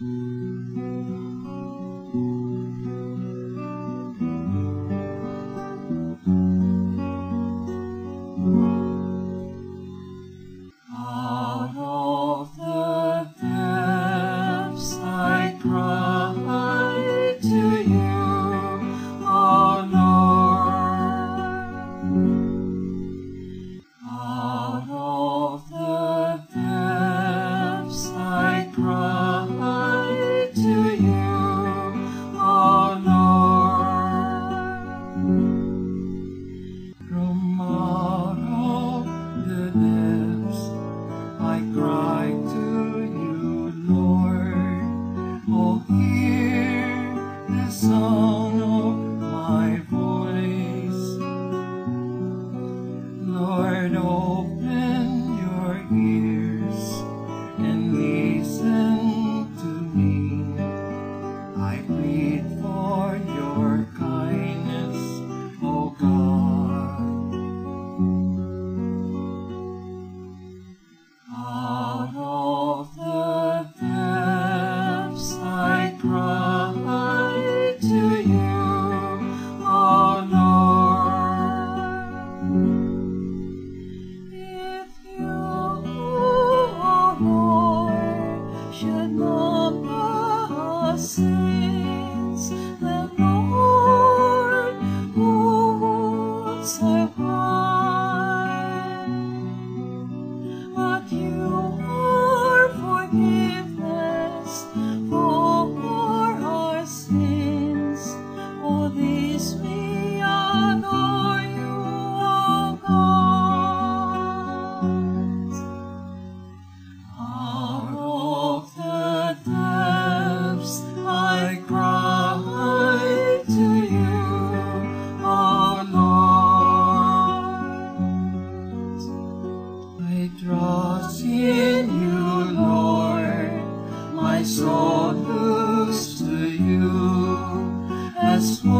Out of the depths I cry to you, O Lord. Out of the depths I cry to you, O Lord. From out of the depths I cry to you, Lord. Oh, hear the sound of my voice. Lord, open your ears and listen to me. I plead for your kindness, O God. Out of the depths I cry to you, O Lord. If you, O Lord, should number our sins, then Lord, who would survive? But you are forgiveness for our sins. For this we adore you, O God. Out of the depths I cry to you, O Lord. I trust in you, Lord. My soul looks to you as one